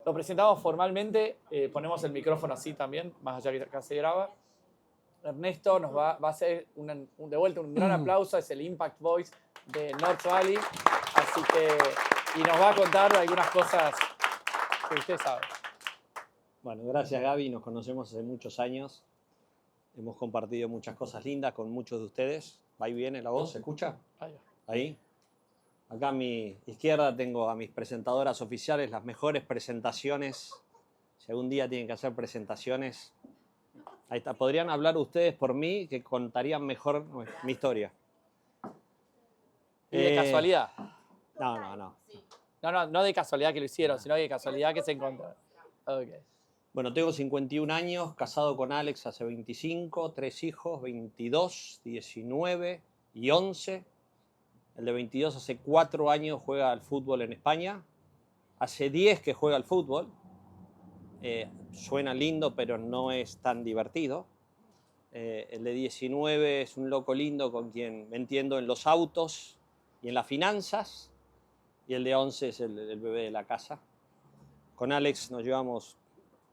lo presentamos formalmente, ponemos el micrófono así también, más allá que acá se graba. Ernesto nos va a hacer de vuelta un gran aplauso, es el Impact Voice de North Valley, así que, y nos va a contar algunas cosas que usted sabe. Bueno, gracias Gaby, nos conocemos hace muchos años, hemos compartido muchas cosas lindas con muchos de ustedes. ¿Va y viene la voz? ¿Se escucha? Ahí. Acá a mi izquierda tengo a mis presentadoras oficiales, las mejores presentaciones. Si algún día tienen que hacer presentaciones, ahí está. Podrían hablar ustedes por mí, que contarían mejor mi historia. ¿Y de casualidad? No. No de casualidad que lo hicieron, sino de casualidad que se encontraron. Okay. Bueno, tengo 51 años, casado con Alex hace 25, 3 hijos, 22, 19 y 11. El de 22 hace 4 años juega al fútbol en España. Hace 10 que juega al fútbol. Suena lindo, pero no es tan divertido. El de 19 es un loco lindo con quien me entiendo en los autos y en las finanzas. Y el de 11 es el bebé de la casa. Con Alex nos llevamos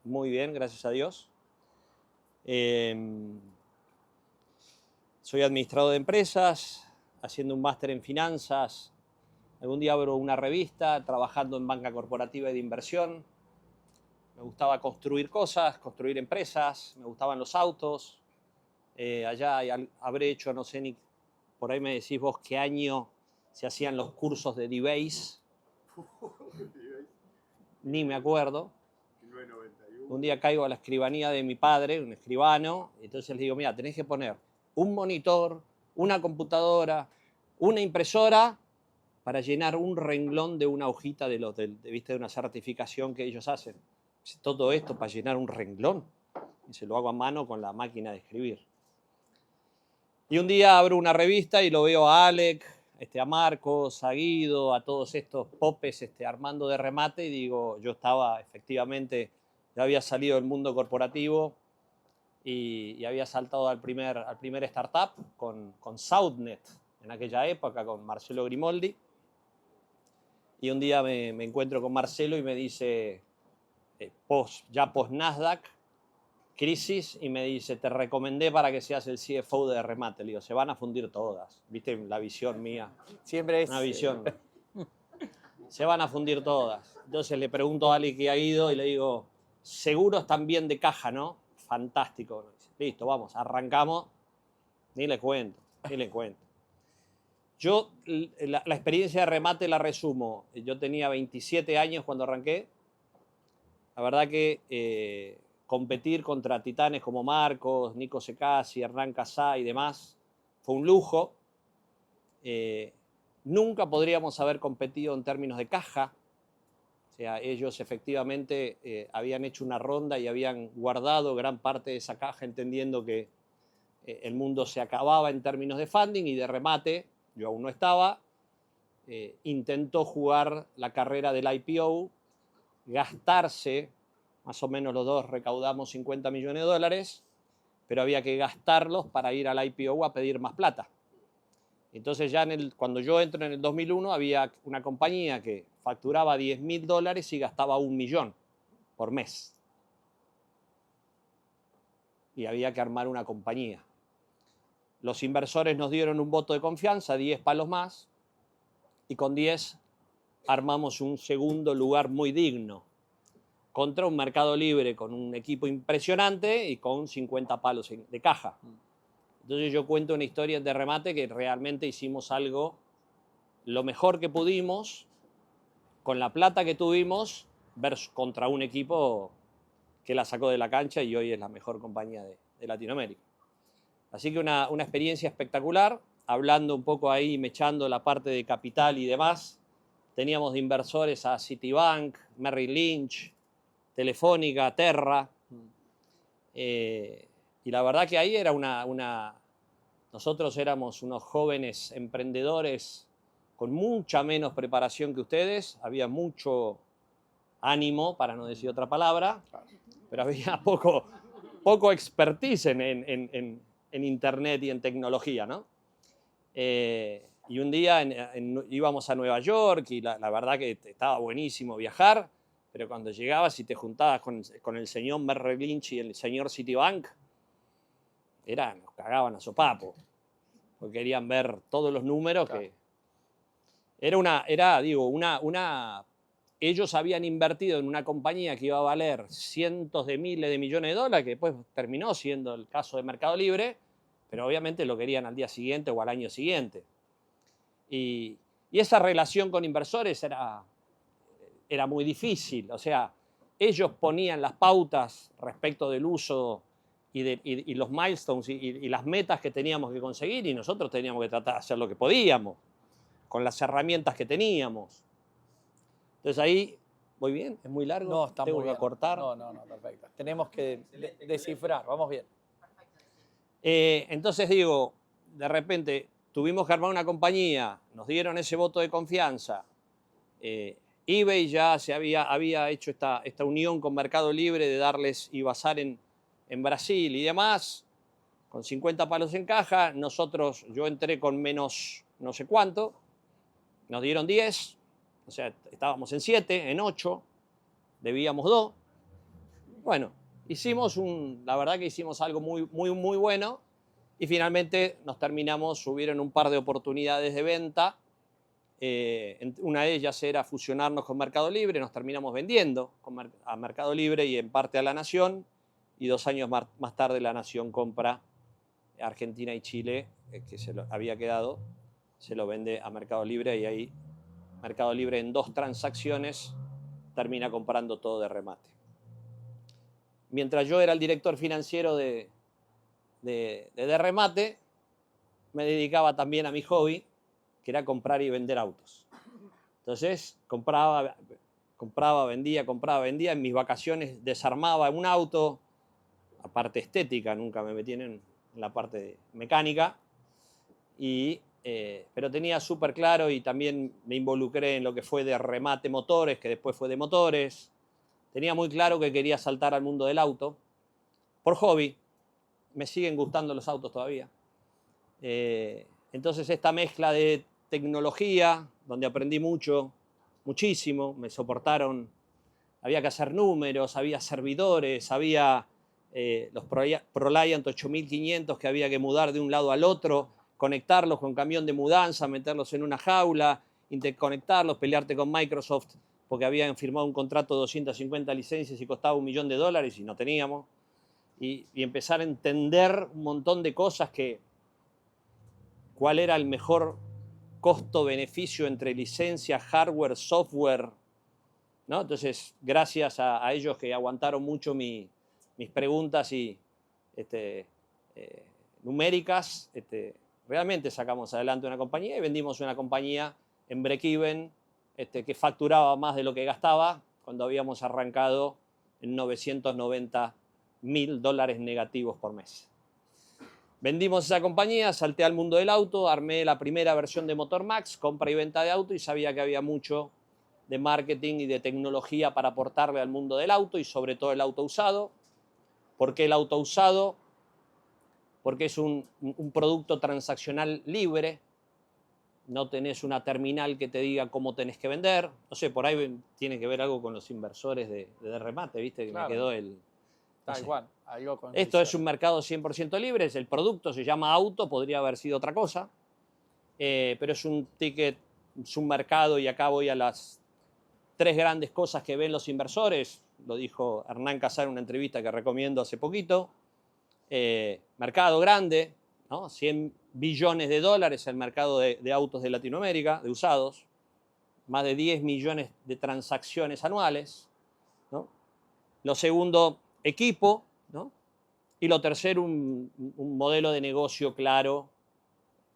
muy bien, gracias a Dios. Soy administrador de empresas, haciendo un máster en finanzas. Algún día abro una revista, trabajando en banca corporativa y de inversión. Me gustaba construir cosas, construir empresas, me gustaban los autos. Allá habré hecho, no sé, ni por ahí me decís vos qué año se hacían los cursos de D-Base. Ni me acuerdo. Un día caigo a la escribanía de mi padre, un escribano, y entonces le digo, mira, tenés que poner un monitor, una computadora, una impresora para llenar un renglón de una hojita de una certificación que ellos hacen. Todo esto para llenar un renglón. Y se lo hago a mano con la máquina de escribir. Y un día abro una revista y lo veo a Alec, a Marcos, a Guido, a todos estos popes armando de remate y digo, yo estaba efectivamente, ya había salido del mundo corporativo y había saltado al primer startup con Soundnet en aquella época, con Marcelo Grimoldi. Y un día me encuentro con Marcelo y me dice, post Nasdaq, crisis, y me dice, te recomendé para que seas el CFO de Remate. Le digo, se van a fundir todas. ¿Viste la visión mía? Siempre es... Una visión. Se van a fundir todas. Entonces le pregunto a Ali que ha ido y le digo, seguros también de caja, ¿no? Fantástico. Listo, vamos, arrancamos. Ni le cuento. Yo la experiencia de Remate la resumo. Yo tenía 27 años cuando arranqué. La verdad que competir contra titanes como Marcos, Nico Secasi, Hernán Casá y demás fue un lujo. Nunca podríamos haber competido en términos de caja. O sea, ellos efectivamente habían hecho una ronda y habían guardado gran parte de esa caja entendiendo que el mundo se acababa en términos de funding y de Remate. Yo aún no estaba. Intentó jugar la carrera del IPO, gastarse, más o menos los dos recaudamos $50 millones, pero había que gastarlos para ir al IPO a pedir más plata. Entonces ya cuando yo entro en el 2001 había una compañía que facturaba $10.000 y gastaba $1 millón por mes. Y había que armar una compañía. Los inversores nos dieron un voto de confianza, 10 palos más, y con 10 armamos un segundo lugar muy digno, contra un mercado libre con un equipo impresionante y con 50 palos de caja. Entonces yo cuento una historia de Remate que realmente hicimos algo lo mejor que pudimos con la plata que tuvimos contra un equipo que la sacó de la cancha y hoy es la mejor compañía de Latinoamérica. Así que una experiencia espectacular, hablando un poco ahí, mechando la parte de capital y demás. Teníamos de inversores a Citibank, Merrill Lynch, Telefónica, Terra. Y la verdad que ahí era nosotros éramos unos jóvenes emprendedores con mucha menos preparación que ustedes. Había mucho ánimo, para no decir otra palabra, pero había poco expertise en internet y en tecnología, ¿no? Y un día íbamos a Nueva York y la verdad que estaba buenísimo viajar, pero cuando llegabas y te juntabas con el señor Merrill Lynch y el señor Citibank, nos cagaban a sopapo, porque querían ver todos los números. Claro. Que ellos habían invertido en una compañía que iba a valer cientos de miles de millones de dólares, que después terminó siendo el caso de Mercado Libre, pero obviamente lo querían al día siguiente o al año siguiente. Y esa relación con inversores era muy difícil. O sea, ellos ponían las pautas respecto del uso y los milestones y las metas que teníamos que conseguir, y nosotros teníamos que tratar de hacer lo que podíamos con las herramientas que teníamos. Entonces ahí, ¿voy bien? ¿Es muy largo? No, está ¿Tengo muy que bien. acortar? No, perfecto. Tenemos que descifrar, vamos bien. Entonces digo, de repente tuvimos que armar una compañía, nos dieron ese voto de confianza. eBay ya había hecho esta unión con Mercado Libre de darles y basar en Brasil y demás, con 50 palos en caja. Yo entré con menos no sé cuánto, nos dieron 10, o sea, estábamos en 7, en 8, debíamos 2. Bueno, la verdad que hicimos algo muy, muy, muy bueno, y finalmente hubieron un par de oportunidades de venta. Una de ellas era fusionarnos con Mercado Libre, nos terminamos vendiendo a Mercado Libre y en parte a La Nación, y 2 años más tarde La Nación compra Argentina y Chile, que se lo había quedado, se lo vende a Mercado Libre, y ahí Mercado Libre en 2 transacciones termina comprando todo de remate. Mientras yo era el director financiero de remate, me dedicaba también a mi hobby, que era comprar y vender autos. Entonces compraba, vendía. En mis vacaciones desarmaba un auto, aparte estética, nunca me metí en la parte mecánica, pero tenía súper claro, y también me involucré en lo que fue de remate motores, que después fue de motores. Tenía muy claro que quería saltar al mundo del auto, por hobby. Me siguen gustando los autos todavía. Entonces esta mezcla de tecnología, donde aprendí muchísimo, me soportaron, había que hacer números, había servidores, había los ProLiant 8500 que había que mudar de un lado al otro, conectarlos con camión de mudanza, meterlos en una jaula, interconectarlos, pelearte con Microsoft porque habían firmado un contrato de 250 licencias y costaba $1 millón y no teníamos. Y empezar a entender un montón de cosas, cuál era el mejor costo-beneficio entre licencia, hardware, software, ¿no? Entonces, gracias a ellos que aguantaron mucho mis preguntas numéricas, realmente sacamos adelante una compañía y vendimos una compañía en break-even, que facturaba más de lo que gastaba, cuando habíamos arrancado en $990.000 negativos por mes. Vendimos esa compañía, salté al mundo del auto, armé la primera versión de Motor Max, compra y venta de auto, y sabía que había mucho de marketing y de tecnología para aportarle al mundo del auto, y sobre todo el auto usado. ¿Por qué el auto usado? Porque es un producto transaccional libre. No tenés una terminal que te diga cómo tenés que vender. No sé, por ahí tiene que ver algo con los inversores de remate, ¿viste? Que claro, me quedó el... Tal cual, algo con esto es un mercado 100% libre, el producto se llama auto, podría haber sido otra cosa, pero es un ticket, es un mercado, y acá voy a las 3 grandes cosas que ven los inversores. Lo dijo Hernán Casar en una entrevista que recomiendo hace poquito. Mercado grande, ¿no? $100 billones el mercado de autos de Latinoamérica, de usados, más de 10 millones de transacciones anuales, ¿no? Lo segundo, equipo, ¿no? Y lo tercero, un modelo de negocio claro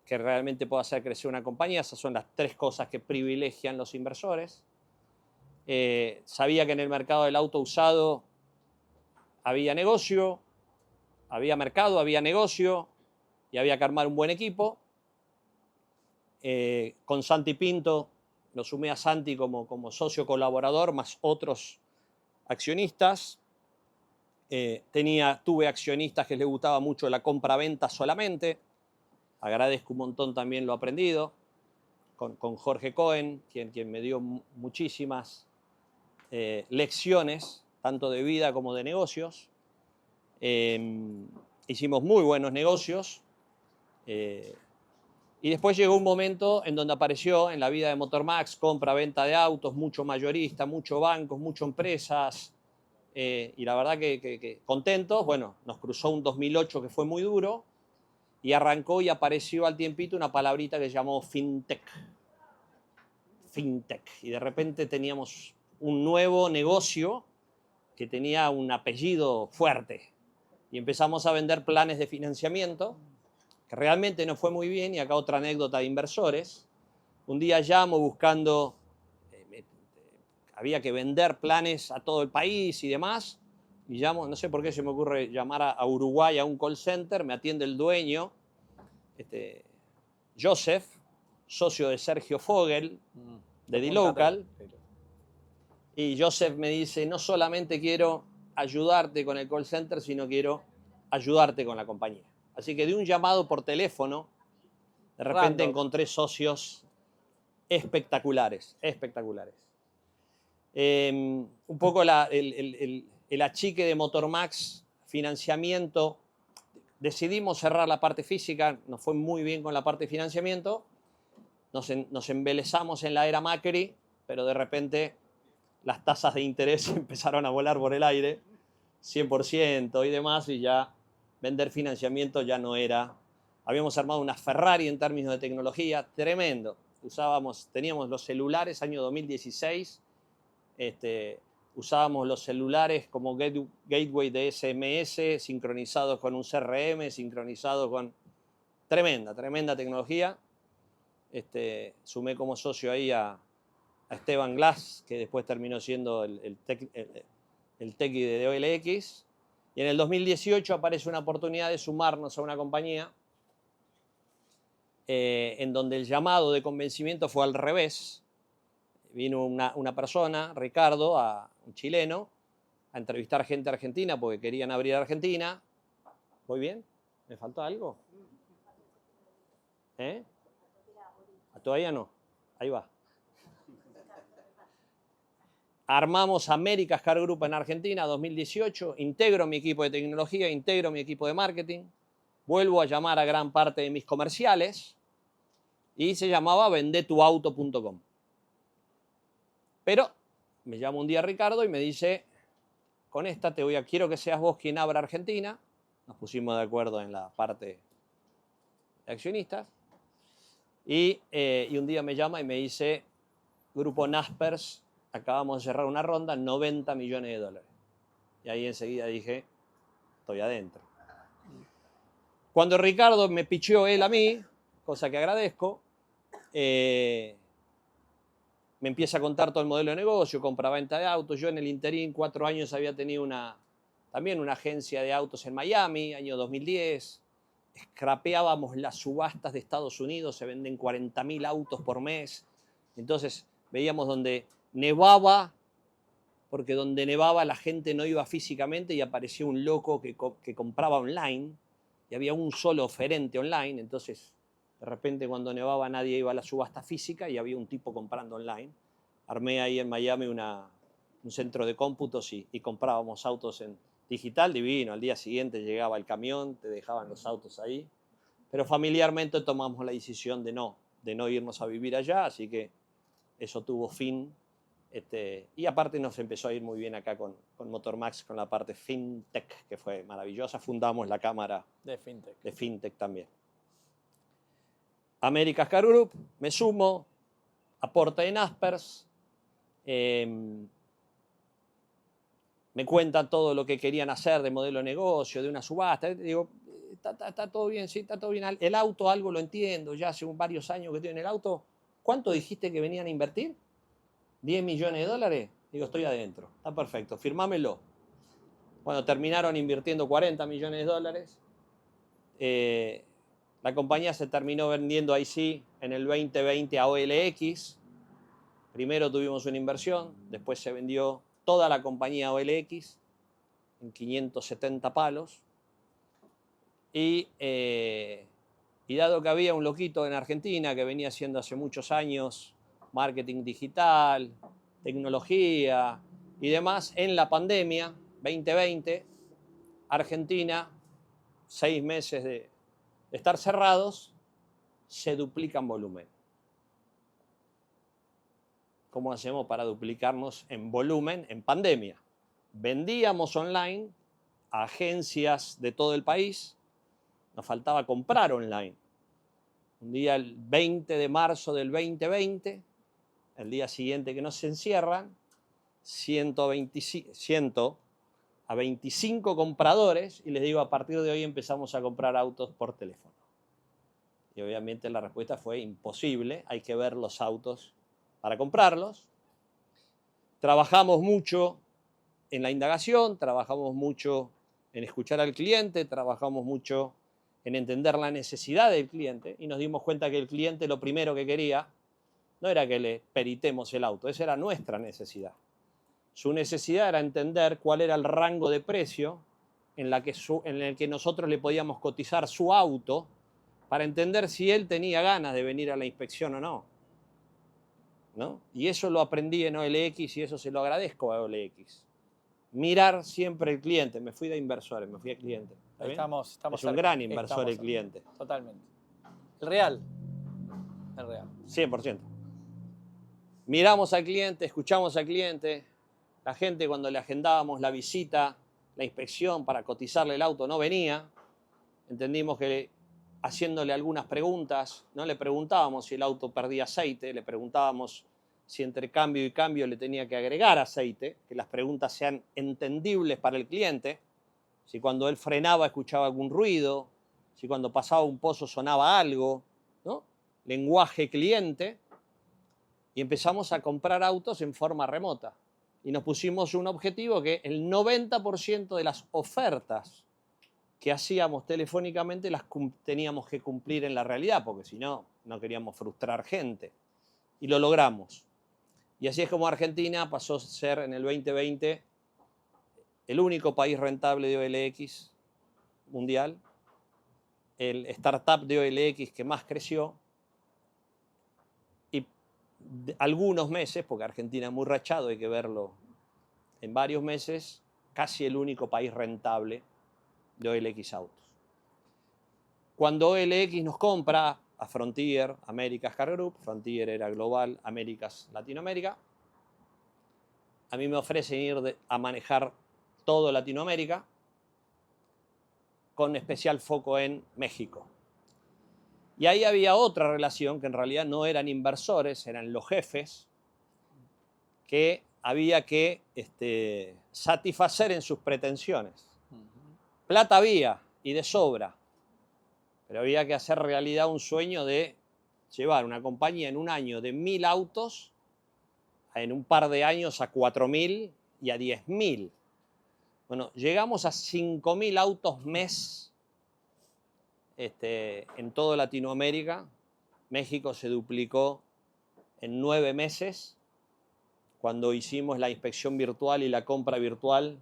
que realmente pueda hacer crecer una compañía. Esas son las 3 cosas que privilegian los inversores. Sabía que en el mercado del auto usado había negocio, había mercado, había negocio, y había que armar un buen equipo. Con Santi Pinto, lo sumé a Santi como socio colaborador, más otros accionistas. Tuve accionistas que les gustaba mucho la compra-venta solamente. Agradezco un montón también lo aprendido con Jorge Cohen, quien me dio muchísimas lecciones, tanto de vida como de negocios. Hicimos muy buenos negocios. Y después llegó un momento en donde apareció en la vida de Motormax compra-venta de autos, mucho mayorista, mucho bancos, mucho empresas. Y la verdad que contentos. Bueno, nos cruzó un 2008 que fue muy duro y arrancó y apareció al tiempito una palabrita que se llamó fintech. Fintech. Y de repente teníamos un nuevo negocio que tenía un apellido fuerte. Y empezamos a vender planes de financiamiento, que realmente no fue muy bien. Y acá otra anécdota de inversores. Un día llamo buscando, había que vender planes a todo el país y demás, y llamo, no sé por qué se me ocurre llamar a Uruguay a un call center, me atiende el dueño, Joseph, socio de Sergio Fogel, de dLocal, y Joseph me dice, no solamente quiero ayudarte con el call center, sino quiero ayudarte con la compañía. Así que de un llamado por teléfono, de repente encontré socios espectaculares, espectaculares. Un poco el achique de Motormax, financiamiento. Decidimos cerrar la parte física, nos fue muy bien con la parte de financiamiento. Nos embelezamos en la era Macri, pero de repente las tasas de interés empezaron a volar por el aire, 100% y demás, y ya vender financiamiento ya no era. Habíamos armado una Ferrari en términos de tecnología, tremendo. Teníamos los celulares, año 2016, usábamos los celulares como gateway de SMS, sincronizados con un CRM, sincronizados con... Tremenda tecnología. Sumé como socio ahí a Esteban Glass, que después terminó siendo el tequi de OLX. Y en el 2018 aparece una oportunidad de sumarnos a una compañía en donde el llamado de convencimiento fue al revés. Vino una persona, Ricardo, un chileno, a entrevistar gente argentina porque querían abrir Argentina. ¿Voy bien? ¿Me faltó algo? Todavía no. Ahí va. Armamos America's Car Group en Argentina, 2018. Integro mi equipo de tecnología, integro mi equipo de marketing. Vuelvo a llamar a gran parte de mis comerciales y se llamaba vendetuauto.com. Pero me llama un día Ricardo y me dice, con esta quiero que seas vos quien abra Argentina. Nos pusimos de acuerdo en la parte de accionistas. Y un día me llama y me dice, Grupo Naspers, acabamos de cerrar una ronda, 90 millones de dólares. Y ahí enseguida dije, estoy adentro. Cuando Ricardo me picheó él a mí, cosa que agradezco, me empieza a contar todo el modelo de negocio, compra-venta de autos. Yo en el interín, 4 años, había tenido también una agencia de autos en Miami, año 2010. Scrapeábamos las subastas de Estados Unidos, se venden 40.000 autos por mes. Entonces veíamos donde nevaba, porque donde nevaba la gente no iba físicamente y aparecía un loco que compraba online y había un solo oferente online. Entonces, de repente cuando nevaba nadie iba a la subasta física y había un tipo comprando online. Armé ahí en Miami un centro de cómputos y comprábamos autos en digital, divino. Al día siguiente llegaba el camión, te dejaban los autos ahí. Pero familiarmente tomamos la decisión de no irnos a vivir allá, así que eso tuvo fin. Y aparte nos empezó a ir muy bien acá con Motormax, con la parte FinTech, que fue maravillosa. Fundamos la cámara de FinTech también. America's Car Group, me sumo, aporte en Naspers. Me cuentan todo lo que querían hacer de modelo de negocio, de una subasta. Digo, está todo bien, sí, está todo bien. El auto, algo lo entiendo, ya hace varios años que tienen el auto. ¿Cuánto dijiste que venían a invertir? ¿10 millones de dólares? Digo, estoy adentro. Está perfecto, firmámelo. Bueno, terminaron invirtiendo 40 millones de dólares. La compañía se terminó vendiendo ahí sí en el 2020 a OLX. Primero tuvimos una inversión, después se vendió toda la compañía OLX en 570 palos. Y dado que había un loquito en Argentina que venía haciendo hace muchos años marketing digital, tecnología, y demás, en la pandemia 2020, Argentina, 6 meses de estar cerrados, se duplican volumen. ¿Cómo hacemos para duplicarnos en volumen en pandemia? Vendíamos online a agencias de todo el país, nos faltaba comprar online. Un día, el 20 de marzo del 2020, el día siguiente que nos encierran, 125 compradores, y les digo, a partir de hoy empezamos a comprar autos por teléfono. Y obviamente la respuesta fue imposible, hay que ver los autos para comprarlos. Trabajamos mucho en la indagación, trabajamos mucho en escuchar al cliente, trabajamos mucho en entender la necesidad del cliente, y nos dimos cuenta que el cliente lo primero que quería no era que le peritemos el auto, esa era nuestra necesidad. Su necesidad era entender cuál era el rango de precio en el que nosotros le podíamos cotizar su auto para entender si él tenía ganas de venir a la inspección o no. ¿No? Y eso lo aprendí en OLX y eso se lo agradezco a OLX. Mirar siempre el cliente. Me fui de inversores, me fui a cliente. Estamos es un cerca. gran inversor el cliente. Totalmente. El real. El real. 100%. Miramos al cliente, escuchamos al cliente. La gente, cuando le agendábamos la visita, la inspección para cotizarle el auto, no venía. Entendimos que haciéndole algunas preguntas, no le preguntábamos si el auto perdía aceite, le preguntábamos si entre cambio y cambio le tenía que agregar aceite, que las preguntas sean entendibles para el cliente, si cuando él frenaba escuchaba algún ruido, si cuando pasaba un pozo sonaba algo, ¿no? Lenguaje cliente, y empezamos a comprar autos en forma remota. Y nos pusimos un objetivo que el 90% de las ofertas que hacíamos telefónicamente las teníamos que cumplir en la realidad, porque si no, no queríamos frustrar gente. Y lo logramos. Y así es como Argentina pasó a ser en el 2020 el único país rentable de OLX mundial, el startup de OLX que más creció, y algunos meses, porque Argentina es muy rachado, hay que verlo en varios meses, casi el único país rentable de OLX Autos. Cuando OLX nos compra a Frontier Americas Car Group, Frontier era global, Américas Latinoamérica, a mí me ofrecen ir a manejar todo Latinoamérica, con especial foco en México. Y ahí había otra relación que en realidad no eran inversores, eran los jefes, que había que satisfacer en sus pretensiones. Plata había, y de sobra, pero había que hacer realidad un sueño de llevar una compañía en un año de 1.000 autos, en un par de años a 4.000 y a 10.000. Bueno, llegamos a 5.000 autos mes en toda Latinoamérica. México se duplicó en 9 meses. Cuando hicimos la inspección virtual y la compra virtual,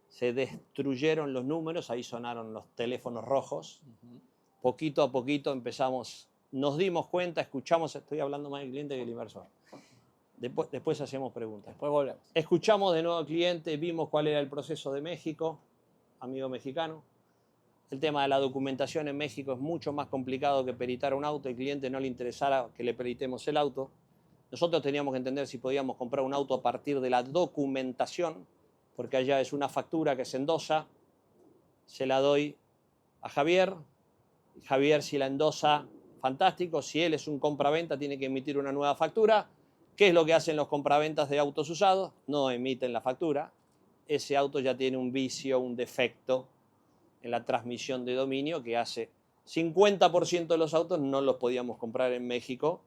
se destruyeron los números, ahí sonaron los teléfonos rojos. Poquito a poquito empezamos, nos dimos cuenta, escuchamos, estoy hablando más del cliente que del inversor. Después hacemos preguntas. Después volvemos. Escuchamos de nuevo al cliente, vimos cuál era el proceso de México, amigo mexicano. El tema de la documentación en México es mucho más complicado que peritar un auto. Al cliente no le interesara que le peritemos el auto. Nosotros teníamos que entender si podíamos comprar un auto a partir de la documentación, porque allá es una factura que se endosa, se la doy a Javier. Javier, si la endosa, fantástico. Si él es un compraventa, tiene que emitir una nueva factura. ¿Qué es lo que hacen los compraventas de autos usados? No emiten la factura. Ese auto ya tiene un vicio, un defecto en la transmisión de dominio que hace 50% de los autos no los podíamos comprar en México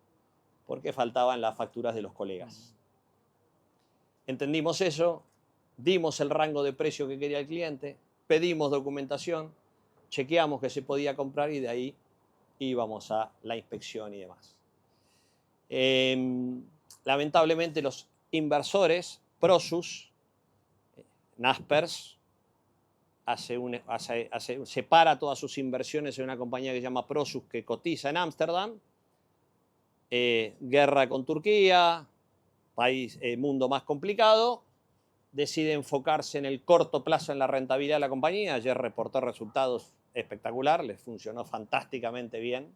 porque faltaban las facturas de los colegas. Entendimos eso, dimos el rango de precio que quería el cliente, pedimos documentación, chequeamos que se podía comprar y de ahí íbamos a la inspección y demás. Lamentablemente los inversores, Prosus, Naspers, separa todas sus inversiones en una compañía que se llama Prosus, que cotiza en Ámsterdam. Guerra con Turquía, mundo más complicado, decide enfocarse en el corto plazo en la rentabilidad de la compañía. Ayer reportó resultados espectacular, les funcionó fantásticamente bien.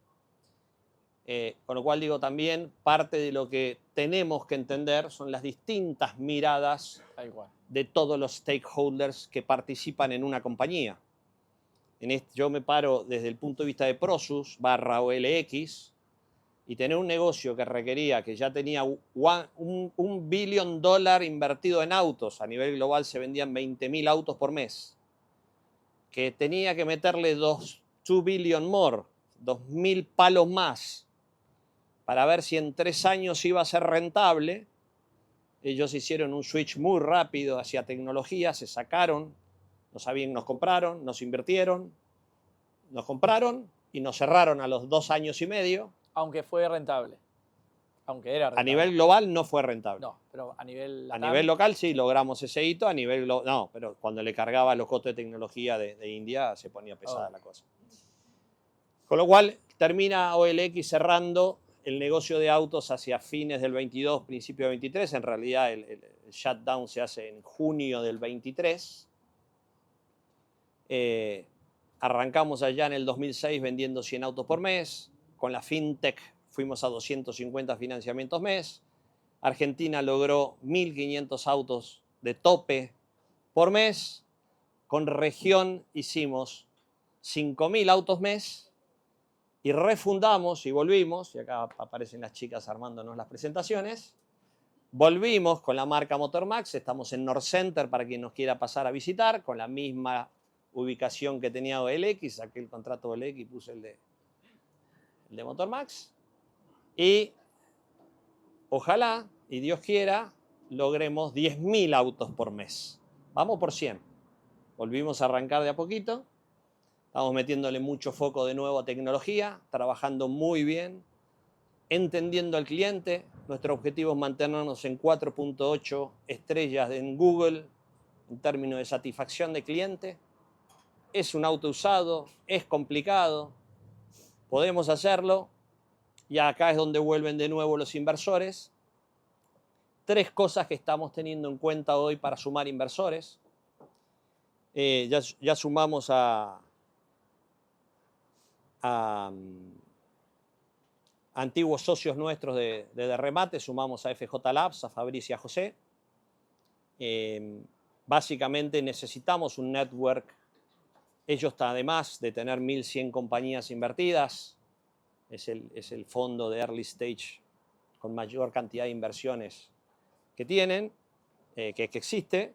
Con lo cual digo también, parte de lo que tenemos que entender son las distintas miradas de todos los stakeholders que participan en una compañía. Yo me paro desde el punto de vista de Prosus / OLX y tener un negocio que requería, que ya tenía un billón dólar invertido en autos, a nivel global se vendían 20.000 autos por mes, que tenía que meterle 2 billion more, 2.000 palos más, para ver si en 3 años iba a ser rentable. Ellos hicieron un switch muy rápido hacia tecnología, se sacaron, nos compraron, nos invirtieron, nos compraron y nos cerraron a los 2 años y medio. Aunque fue rentable. Aunque era rentable. A nivel global no fue rentable. No, pero a nivel a nivel local sí logramos ese hito, a nivel no, pero cuando le cargaba los costos de tecnología de India se ponía pesada la cosa. Con lo cual termina OLX cerrando el negocio de autos hacia fines del 22, principio del 23. En realidad el shutdown se hace en junio del 23. Arrancamos allá en el 2006 vendiendo 100 autos por mes. Con la fintech fuimos a 250 financiamientos mes. Argentina logró 1.500 autos de tope por mes. Con región hicimos 5.000 autos mes. Y refundamos y volvimos, y acá aparecen las chicas armándonos las presentaciones, volvimos con la marca Motormax, estamos en North Center para quien nos quiera pasar a visitar, con la misma ubicación que tenía OLX, saqué el contrato OLX y puse el de Motormax, y ojalá, y Dios quiera, logremos 10.000 autos por mes. Vamos por 100. Volvimos a arrancar de a poquito. Estamos metiéndole mucho foco de nuevo a tecnología, trabajando muy bien, entendiendo al cliente. Nuestro objetivo es mantenernos en 4.8 estrellas en Google en términos de satisfacción de cliente. Es un auto usado, es complicado, podemos hacerlo. Y acá es donde vuelven de nuevo los inversores. 3 cosas que estamos teniendo en cuenta hoy para sumar inversores. Ya sumamos a antiguos socios nuestros de remate, sumamos a FJ Labs, a Fabricio y a José. Básicamente necesitamos un network. Ellos, además de tener 1.100 compañías invertidas, es el fondo de early stage con mayor cantidad de inversiones que tienen, que existe.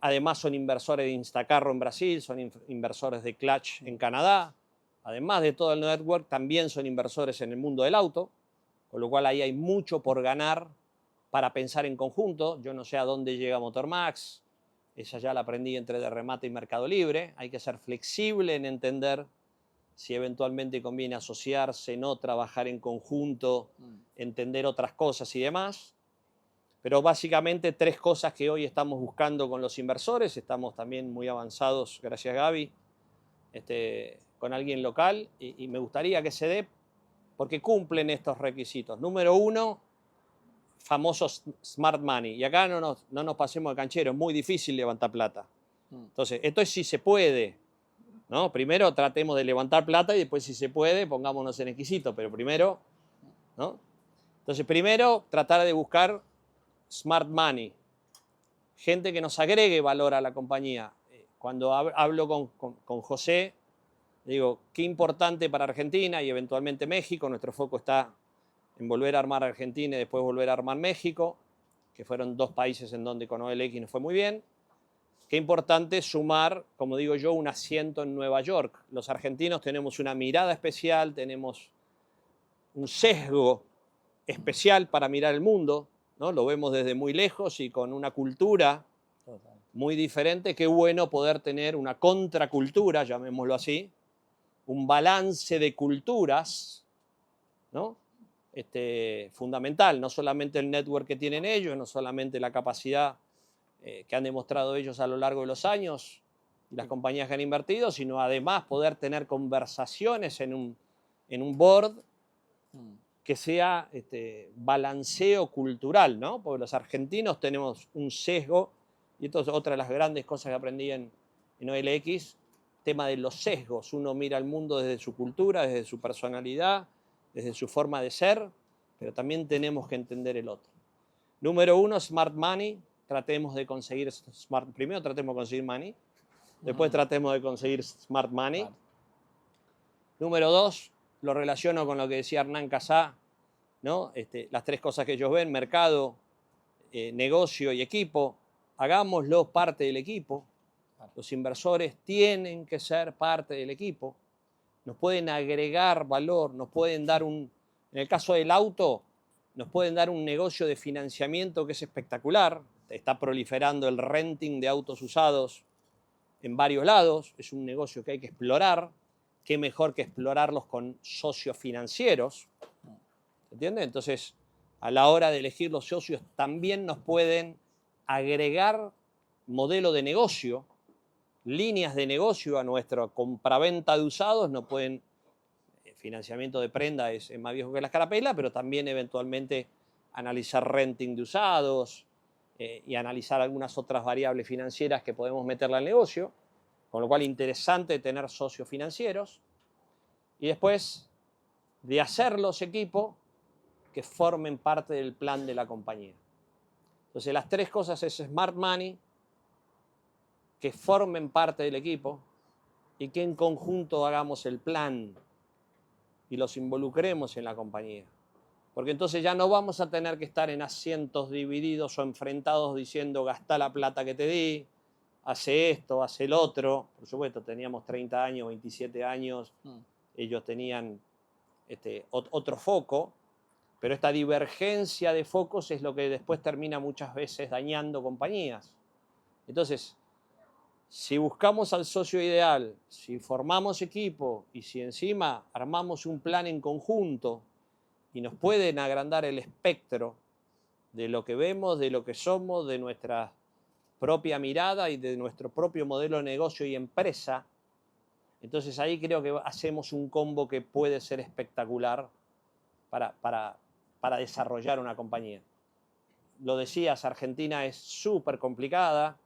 Además son inversores de Instacarro en Brasil, son inversores de Clutch en Canadá. Además de todo el network, también son inversores en el mundo del auto, con lo cual ahí hay mucho por ganar para pensar en conjunto. Yo no sé a dónde llega Motormax, esa ya la aprendí entre de remate y Mercado Libre. Hay que ser flexible en entender si eventualmente conviene asociarse, no trabajar en conjunto, entender otras cosas y demás. Pero básicamente 3 cosas que hoy estamos buscando con los inversores. Estamos también muy avanzados, gracias Gaby, con alguien local y me gustaría que se dé porque cumplen estos requisitos. Número 1, famosos smart money. Y acá no nos pasemos de canchero, es muy difícil levantar plata. Entonces, esto es si se puede, ¿no? Primero tratemos de levantar plata y después si se puede pongámonos en exquisito, pero primero, ¿no? Entonces, primero tratar de buscar smart money, gente que nos agregue valor a la compañía. Cuando hablo con José, digo, qué importante para Argentina y eventualmente México. Nuestro foco está en volver a armar Argentina y después volver a armar México, que fueron 2 países en donde con OLX nos fue muy bien. Qué importante sumar, como digo yo, un asiento en Nueva York. Los argentinos tenemos una mirada especial, tenemos un sesgo especial para mirar el mundo, ¿no? Lo vemos desde muy lejos y con una cultura muy diferente. Qué bueno poder tener una contracultura, llamémoslo así, un balance de culturas, ¿no? Fundamental, no solamente el network que tienen ellos, no solamente la capacidad que han demostrado ellos a lo largo de los años y las compañías que han invertido, sino además poder tener conversaciones en un board que sea balanceo cultural, ¿no? Porque los argentinos tenemos un sesgo y esto es otra de las grandes cosas que aprendí en OLX, tema de los sesgos. Uno mira el mundo desde su cultura, desde su personalidad, desde su forma de ser, pero también tenemos que entender el otro. Número 1, Smart Money. Tratemos de conseguir Smart. Primero tratemos de conseguir Money, después tratemos de conseguir Smart Money. Claro. Número 2, lo relaciono con lo que decía Hernán Casá, ¿no? Las 3 cosas que ellos ven: mercado, negocio y equipo. Hagámoslo parte del equipo. Los inversores tienen que ser parte del equipo. Nos pueden agregar valor, nos pueden dar en el caso del auto, nos pueden dar un negocio de financiamiento que es espectacular. Está proliferando el renting de autos usados en varios lados. Es un negocio que hay que explorar. Qué mejor que explorarlos con socios financieros. ¿Entiendes? Entonces, a la hora de elegir los socios, también nos pueden agregar modelo de negocio, líneas de negocio a nuestra compraventa de usados. No pueden, financiamiento de prenda es más viejo que la escarapela, pero también eventualmente analizar renting de usados y analizar algunas otras variables financieras que podemos meterle al negocio, con lo cual interesante tener socios financieros. Y después de hacerlos equipo, que formen parte del plan de la compañía. Entonces las 3 cosas es Smart Money, que formen parte del equipo y que en conjunto hagamos el plan y los involucremos en la compañía. Porque entonces ya no vamos a tener que estar en asientos divididos o enfrentados diciendo gastá la plata que te di, hace esto, hace el otro. Por supuesto, teníamos 30 años, 27 años, ellos tenían otro foco, pero esta divergencia de focos es lo que después termina muchas veces dañando compañías. Entonces, si buscamos al socio ideal, si formamos equipo y si encima armamos un plan en conjunto y nos pueden agrandar el espectro de lo que vemos, de lo que somos, de nuestra propia mirada y de nuestro propio modelo de negocio y empresa, entonces ahí creo que hacemos un combo que puede ser espectacular para desarrollar una compañía. Lo decías, Argentina es súper complicada.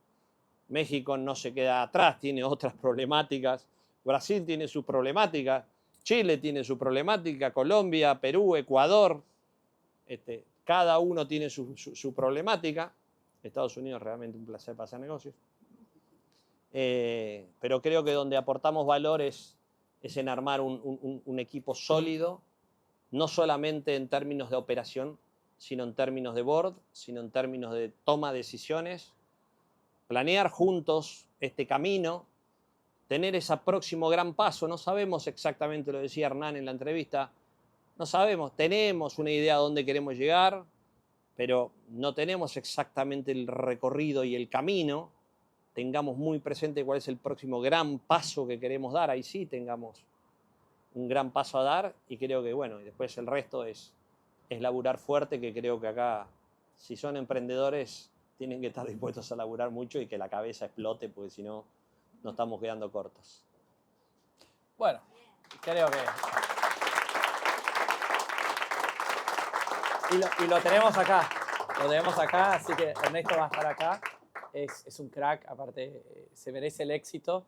México no se queda atrás, tiene otras problemáticas. Brasil tiene sus problemáticas. Chile tiene su problemática. Colombia, Perú, Ecuador. Cada uno tiene su problemática. Estados Unidos realmente un placer para hacer negocios. Pero creo que donde aportamos valor es en armar un equipo sólido, no solamente en términos de operación, sino en términos de board, sino en términos de toma de decisiones. Planear juntos este camino, tener ese próximo gran paso. No sabemos exactamente, lo decía Hernán en la entrevista, no sabemos, tenemos una idea a dónde queremos llegar, pero no tenemos exactamente el recorrido y el camino. Tengamos muy presente cuál es el próximo gran paso que queremos dar. Ahí sí tengamos un gran paso a dar y creo que, bueno, y después el resto es laburar fuerte, que creo que acá, si son emprendedores, tienen que estar dispuestos a laburar mucho y que la cabeza explote, porque si no, nos estamos quedando cortos. Bueno, creo que... Y lo tenemos acá. Lo tenemos acá, así que Ernesto va a estar acá. Es un crack, aparte se merece el éxito.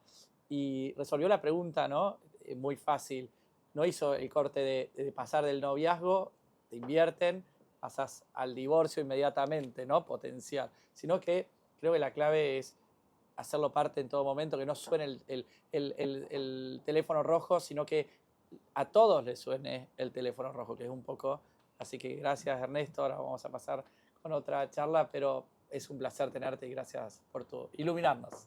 Y resolvió la pregunta, ¿no? Muy fácil. No hizo el corte de pasar del noviazgo, te invierten, pasas al divorcio inmediatamente, ¿no? Potencial. Sino que creo que la clave es hacerlo parte en todo momento, que no suene el teléfono rojo, sino que a todos les suene el teléfono rojo, que es un poco... Así que gracias, Ernesto. Ahora vamos a pasar con otra charla, pero es un placer tenerte y gracias por iluminarnos.